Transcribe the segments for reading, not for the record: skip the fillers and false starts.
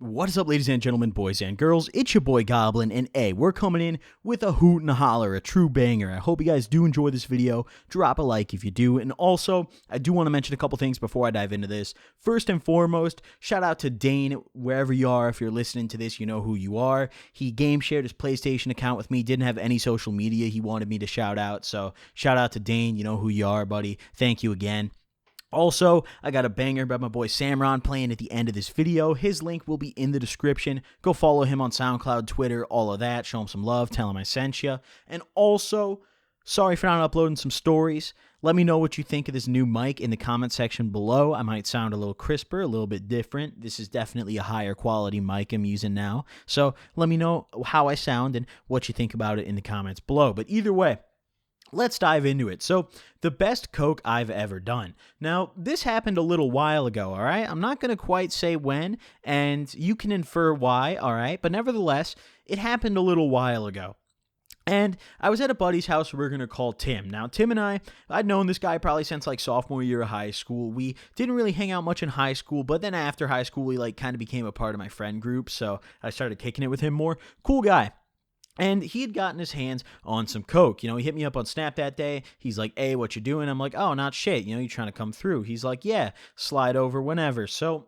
What is up, ladies and gentlemen, boys and girls? It's your boy Goblin, and we're coming in with a hoot and a holler, a true banger. I hope you guys do enjoy this video. Drop a like if you do, and also, I do want to mention a couple things before I dive into this. First and foremost, shout out to Dane, wherever you are. If you're listening to this, you know who you are. He game shared his PlayStation account with me, didn't have any social media he wanted me to shout out, so shout out to Dane, you know who you are, buddy. Thank you again. Also, I got a banger by my boy Samron playing at the end of this video. His link will be in the description. Go follow him on SoundCloud, Twitter, all of that. Show him some love. Tell him I sent you. And also, sorry for not uploading some stories. Let me know what you think of this new mic in the comment section below. I might sound a little crisper, a little bit different. This is definitely a higher quality mic I'm using now. So let me know how I sound and what you think about it in the comments below. But either way, let's dive into it. So, the best coke I've ever done. Now, this happened a little while ago, all right? I'm not going to quite say when, and you can infer why, all right? But nevertheless, it happened a little while ago. And I was at a buddy's house we're going to call Tim. Now, Tim and I'd known this guy probably since like sophomore year of high school. We didn't really hang out much in high school, but then after high school, we like kind of became a part of my friend group, so I started kicking it with him more. Cool guy. And he had gotten his hands on some coke. You know, he hit me up on Snap that day. He's like, hey, what you doing? I'm like, oh, not shit. You know, you trying to come through? He's like, yeah, slide over whenever. So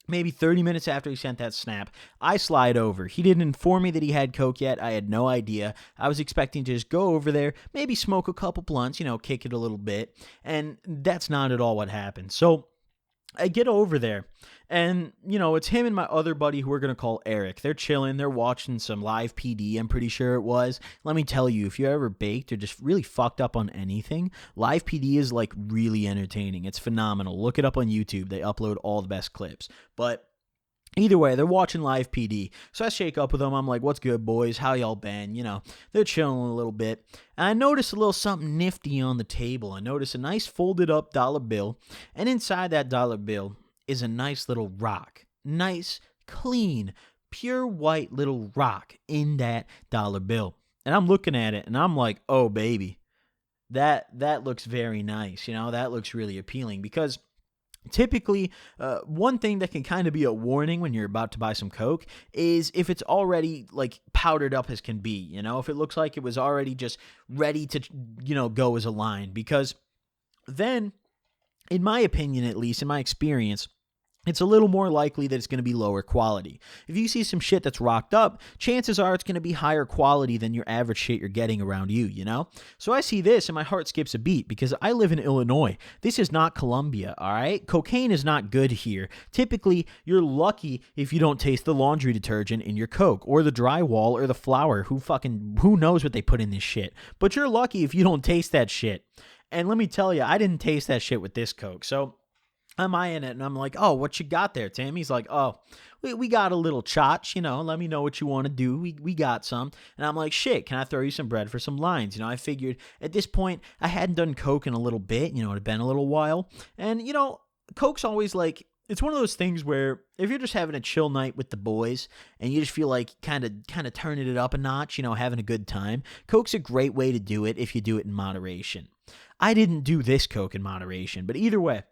maybe 30 minutes after he sent that snap, I slide over. He didn't inform me that he had coke yet. I had no idea. I was expecting to just go over there, maybe smoke a couple blunts, you know, kick it a little bit. And that's not at all what happened. So I get over there, and, you know, it's him and my other buddy who we're going to call Eric. They're chilling. They're watching some live PD, I'm pretty sure it was. Let me tell you, if you're ever baked or just really fucked up on anything, live PD is, like, really entertaining. It's phenomenal. Look it up on YouTube. They upload all the best clips. But either way, they're watching live PD. So I shake up with them. I'm like, what's good, boys? How y'all been? You know, they're chilling a little bit. And I notice a little something nifty on the table. I notice a nice folded up dollar bill. And inside that dollar bill is a nice little rock. Nice, clean, pure white little rock in that dollar bill. And I'm looking at it and I'm like, oh, baby, that looks very nice. You know, that looks really appealing because typically, one thing that can kind of be a warning when you're about to buy some coke is if it's already like powdered up as can be, you know, if it looks like it was already just ready to, you know, go as a line, because then, in my opinion, at least in my experience, it's a little more likely that it's going to be lower quality. If you see some shit that's rocked up, chances are it's going to be higher quality than your average shit you're getting around you, you know? So I see this and my heart skips a beat because I live in Illinois. This is not Colombia, all right? Cocaine is not good here. Typically, you're lucky if you don't taste the laundry detergent in your Coke or the drywall or the flour. Who knows what they put in this shit? But you're lucky if you don't taste that shit. And let me tell you, I didn't taste that shit with this Coke. So I'm eyeing it, and I'm like, oh, what you got there, Tim? He's like, oh, we got a little chotch, you know, let me know what you want to do. We got some. And I'm like, shit, can I throw you some bread for some lines? You know, I figured at this point, I hadn't done coke in a little bit, you know, it had been a little while. And, you know, coke's always like, it's one of those things where if you're just having a chill night with the boys and you just feel like kind of turning it up a notch, you know, having a good time, coke's a great way to do it if you do it in moderation. I didn't do this coke in moderation, but either way.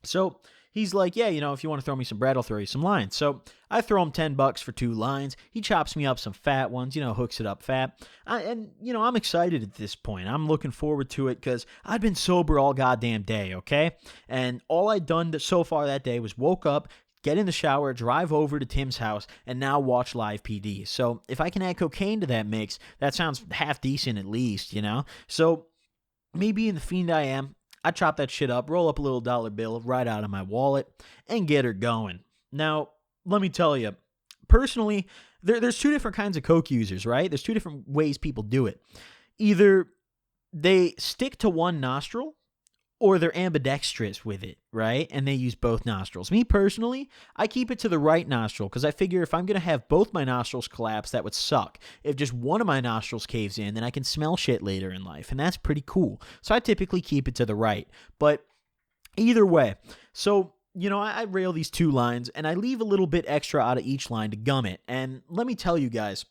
So he's like, yeah, you know, if you want to throw me some bread, I'll throw you some lines. So I throw him $10 for 2 lines. He chops me up some fat ones, you know, hooks it up fat. And, you know, I'm excited at this point. I'm looking forward to it because I've been sober all goddamn day, okay? And all I'd done so far that day was woke up, get in the shower, drive over to Tim's house, and now watch live PD. So if I can add cocaine to that mix, that sounds half decent at least, you know? So me being the fiend I am, I chop that shit up, roll up a little dollar bill right out of my wallet, and get her going. Now, let me tell you, personally, there's 2 different kinds of coke users, right? There's 2 different ways people do it. Either they stick to one nostril, or they're ambidextrous with it, right? And they use both nostrils. Me personally, I keep it to the right nostril because I figure if I'm going to have both my nostrils collapse, that would suck. If just one of my nostrils caves in, then I can smell shit later in life, and that's pretty cool. So I typically keep it to the right. But either way, so, you know, I rail these 2 lines, and I leave a little bit extra out of each line to gum it. And let me tell you guys,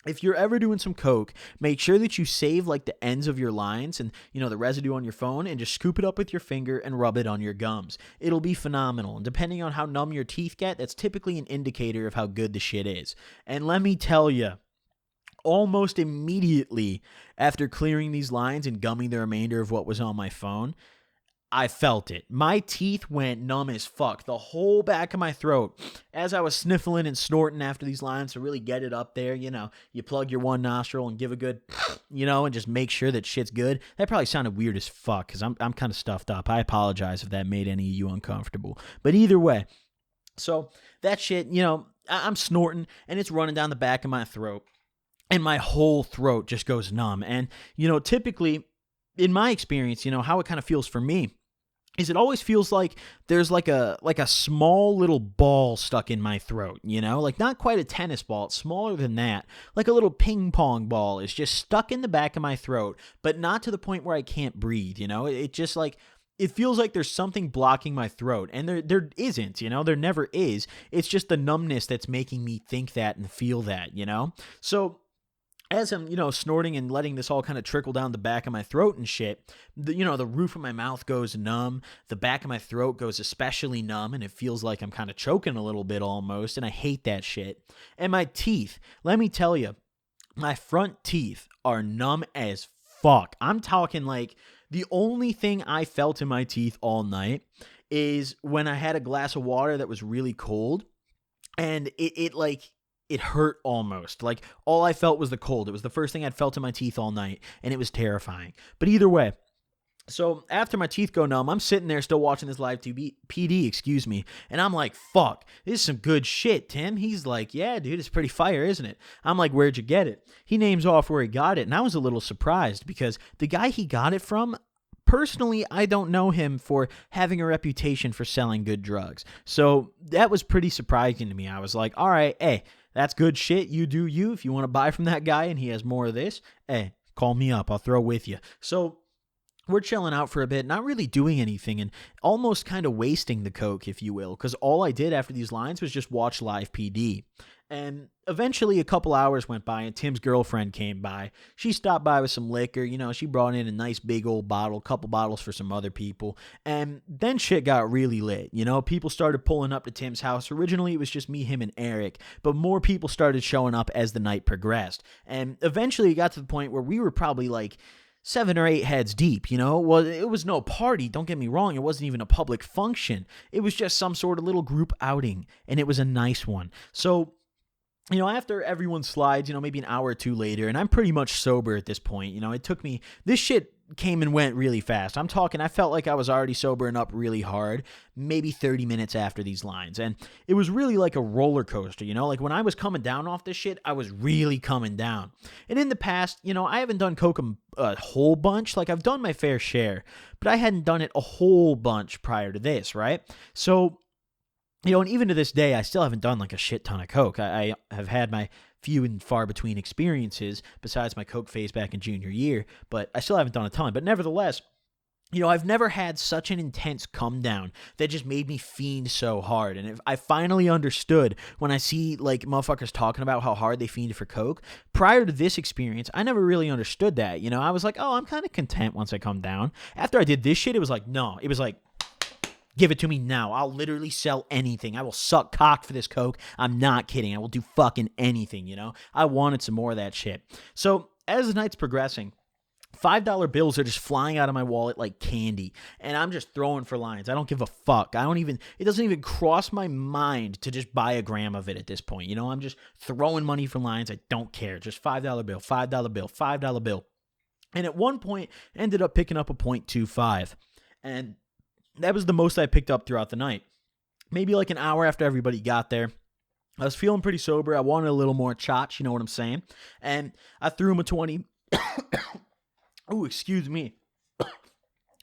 if you're ever doing some coke, make sure that you save like the ends of your lines and, the residue on your phone, and just scoop it up with your finger and rub it on your gums. It'll be phenomenal. And depending on how numb your teeth get, that's typically an indicator of how good the shit is. And let me tell you, almost immediately after clearing these lines and gumming the remainder of what was on my phone, I felt it. My teeth went numb as fuck. The whole back of my throat. As I was sniffling and snorting after these lines to really get it up there, you plug your one nostril and give a good, and just make sure that shit's good. That probably sounded weird as fuck because I'm kind of stuffed up. I apologize if that made any of you uncomfortable. But either way, so that shit, I'm snorting and it's running down the back of my throat. And my whole throat just goes numb. And, typically, in my experience, how it kind of feels for me is it always feels like there's like a small little ball stuck in my throat, like not quite a tennis ball. It's smaller than that. Like a little ping pong ball is just stuck in the back of my throat, but not to the point where I can't breathe, It just like, it feels like there's something blocking my throat, and there isn't, there never is. It's just the numbness that's making me think that and feel that, So as I'm, snorting and letting this all kind of trickle down the back of my throat and shit, the roof of my mouth goes numb. The back of my throat goes especially numb, and it feels like I'm kind of choking a little bit almost, and I hate that shit. And my teeth, let me tell you, my front teeth are numb as fuck. I'm talking like the only thing I felt in my teeth all night is when I had a glass of water that was really cold, and it hurt almost. Like, all I felt was the cold. It was the first thing I'd felt in my teeth all night, and it was terrifying. But either way, so after my teeth go numb, I'm sitting there still watching this live PD, and I'm like, fuck, this is some good shit, Tim. He's like, yeah, dude, it's pretty fire, isn't it? I'm like, where'd you get it? He names off where he got it, and I was a little surprised because the guy he got it from, personally, I don't know him for having a reputation for selling good drugs. So that was pretty surprising to me. I was like, all right, hey, that's good shit. You do you. If you want to buy from that guy and he has more of this, hey, call me up. I'll throw with you. So we're chilling out for a bit, not really doing anything, and almost kind of wasting the coke, if you will, because all I did after these lines was just watch live PD. And eventually a couple hours went by and Tim's girlfriend came by. She stopped by with some liquor. She brought in a nice big old bottle, couple bottles for some other people. And then shit got really lit. People started pulling up to Tim's house. Originally it was just me, him, and Eric, but more people started showing up as the night progressed. And eventually it got to the point where we were probably like 7 or 8 heads deep, Well, it was no party, don't get me wrong. It wasn't even a public function. It was just some sort of little group outing, and it was a nice one. So after everyone slides, maybe an hour or two later, and I'm pretty much sober at this point, it took me, this shit came and went really fast. I'm talking, I felt like I was already sobering up really hard, maybe 30 minutes after these lines. And it was really like a roller coaster, like when I was coming down off this shit, I was really coming down. And in the past, I haven't done coke a whole bunch. Like, I've done my fair share, but I hadn't done it a whole bunch prior to this, right? So, and even to this day, I still haven't done like a shit ton of coke. I have had my few and far between experiences besides my coke phase back in junior year, but I still haven't done a ton. But nevertheless, I've never had such an intense come down that just made me fiend so hard. And I finally understood when I see like motherfuckers talking about how hard they fiend for coke. Prior to this experience, I never really understood that. I was like, oh, I'm kind of content once I come down. After I did this shit, it was like, no, it was like, give it to me now. I'll literally sell anything. I will suck cock for this coke. I'm not kidding. I will do fucking anything, I wanted some more of that shit. So as the night's progressing, $5 bills are just flying out of my wallet like candy, and I'm just throwing for lines. I don't give a fuck. It doesn't even cross my mind to just buy a gram of it at this point. I'm just throwing money for lines. I don't care. Just $5 bill, $5 bill, $5 bill. And at one point, ended up picking up a .25. And that was the most I picked up throughout the night. Maybe like an hour after everybody got there, I was feeling pretty sober. I wanted a little more chotch, you know what I'm saying? And I threw him a 20. Ooh, excuse me.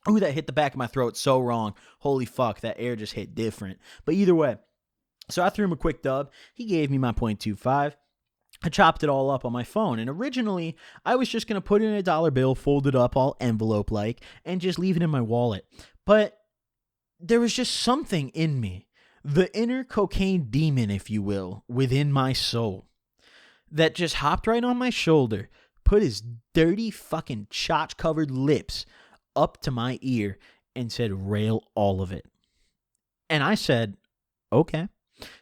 Ooh, that hit the back of my throat so wrong. Holy fuck, that air just hit different. But either way, so I threw him a quick dub. He gave me my .25. I chopped it all up on my phone, and originally, I was just going to put in a dollar bill, fold it up all envelope-like, and just leave it in my wallet. But there was just something in me, the inner cocaine demon, if you will, within my soul, that just hopped right on my shoulder, put his dirty fucking chotch-covered lips up to my ear and said, "Rail all of it." And I said, okay.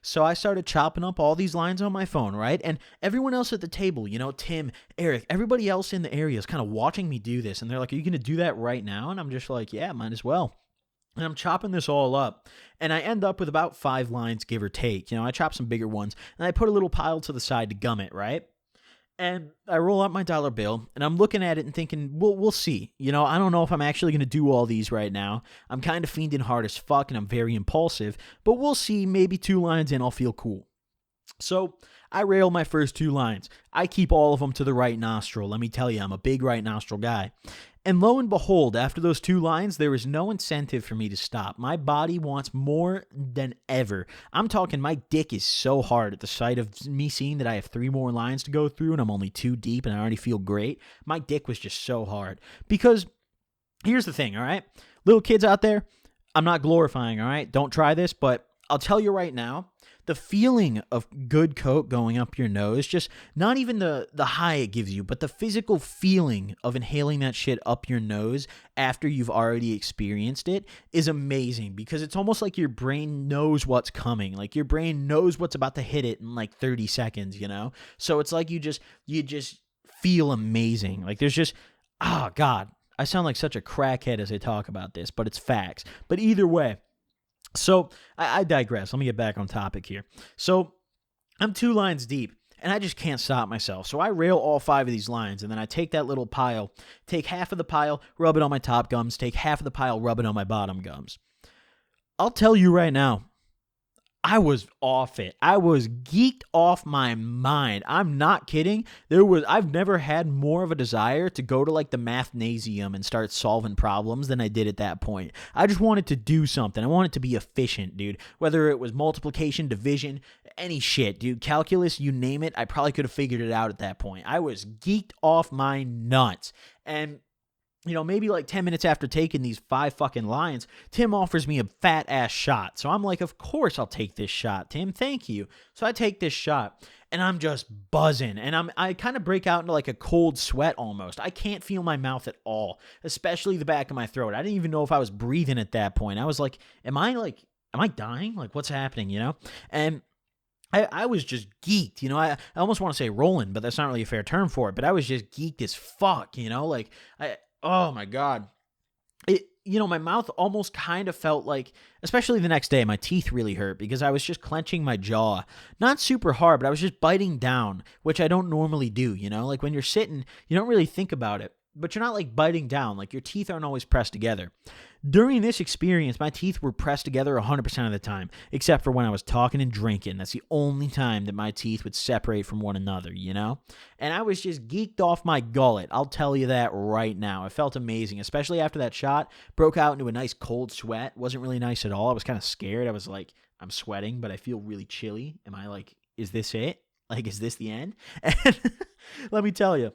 So I started chopping up all these lines on my phone, right? And everyone else at the table, you know, Tim, Eric, everybody else in the area is kind of watching me do this. And they're like, "Are you going to do that right now?" And I'm just like, "Yeah, might as well." And I'm chopping this all up, and I end up with about 5 lines, give or take. You know, I chop some bigger ones, and I put a little pile to the side to gum it, right? And I roll out my dollar bill, and I'm looking at it and thinking, we'll see. You know, I don't know if I'm actually going to do all these right now. I'm kind of fiending hard as fuck, and I'm very impulsive, but we'll see. Maybe 2 lines in, I'll feel cool. So I rail my first 2 lines. I keep all of them to the right nostril. Let me tell you, I'm a big right nostril guy. And lo and behold, after those 2 lines, there is no incentive for me to stop. My body wants more than ever. I'm talking my dick is so hard at the sight of me seeing that I have 3 more lines to go through and I'm only 2 deep and I already feel great. My dick was just so hard. Because here's the thing, all right? Little kids out there, I'm not glorifying, all right? Don't try this, but I'll tell you right now, the feeling of good coke going up your nose, just not even the high it gives you, but the physical feeling of inhaling that shit up your nose after you've already experienced it is amazing, because it's almost like your brain knows what's coming. Like your brain knows what's about to hit it in like 30 seconds, you know? So it's like you just feel amazing. Like there's just, oh God, I sound like such a crackhead as I talk about this, but it's facts. But either way, so I digress. Let me get back on topic here. So I'm 2 lines deep, and I just can't stop myself. So I rail all 5 of these lines, and then I take that little pile, take half of the pile, rub it on my top gums, take half of the pile, rub it on my bottom gums. I'll tell you right now, I was off it. I was geeked off my mind. I'm not kidding. I've never had more of a desire to go to like the mathnasium and start solving problems than I did at that point. I just wanted to do something. I wanted to be efficient, dude. Whether it was multiplication, division, any shit, dude. Calculus, you name it, I probably could have figured it out at that point. I was geeked off my nuts. And you know, maybe like 10 minutes after taking these 5 fucking lines, Tim offers me a fat ass shot. So I'm like, of course I'll take this shot, Tim. Thank you. So I take this shot and I'm just buzzing, and I kind of break out into like a cold sweat almost. I can't feel my mouth at all, especially the back of my throat. I didn't even know if I was breathing at that point. I was like, am I dying? Like what's happening, you know? And I was just geeked, you know. I almost want to say rolling, but that's not really a fair term for it. But I was just geeked as fuck, you know. Like oh my God. You know, my mouth almost kind of felt like, especially the next day, my teeth really hurt because I was just clenching my jaw. Not super hard, but I was just biting down, which I don't normally do, you know? Like when you're sitting, you don't really think about it, but you're not like biting down. Like your teeth aren't always pressed together. During this experience, my teeth were pressed together 100% of the time, except for when I was talking and drinking. That's the only time that my teeth would separate from one another, you know? And I was just geeked off my gullet. I'll tell you that right now. It felt amazing, especially after that shot. Broke out into a nice cold sweat. Wasn't really nice at all. I was kind of scared. I was like, I'm sweating, but I feel really chilly. Am I like, is this it? Like, is this the end? And let me tell you,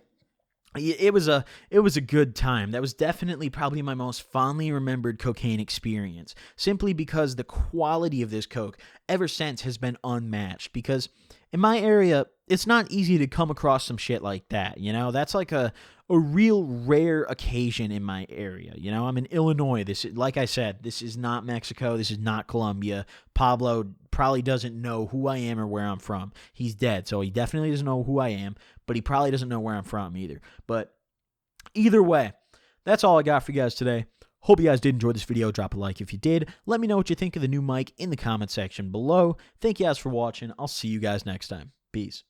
it was a good time. That was definitely probably my most fondly remembered cocaine experience, simply because the quality of this coke ever since has been unmatched. Because in my area, it's not easy to come across some shit like that, you know? That's like a real rare occasion in my area, you know? I'm in Illinois. This is, like I said, this is not Mexico. This is not Colombia. Pablo probably doesn't know who I am or where I'm from. He's dead, so he definitely doesn't know who I am, but he probably doesn't know where I'm from either. But either way, that's all I got for you guys today. Hope you guys did enjoy this video. Drop a like if you did. Let me know what you think of the new mic in the comment section below. Thank you guys for watching. I'll see you guys next time. Peace.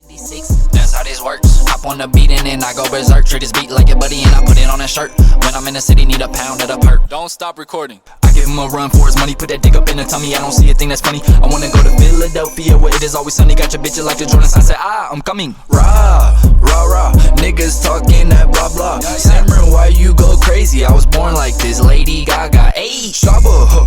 That's how this works. Hop on the beat and then I go berserk. Treat this beat like a buddy and I put it on a shirt. When I'm in the city, need a pound of the perk. Don't stop recording. I give him a run for his money. Put that dick up in the tummy. I don't see a thing that's funny. I wanna go to Philadelphia where it is always sunny. Got your bitches like the Jordan. I said, I'm coming. Rah, rah, rah. Niggas talking that blah, blah. Simran, why you go crazy? I was born like this. Lady Gaga. Ayy, Shabba.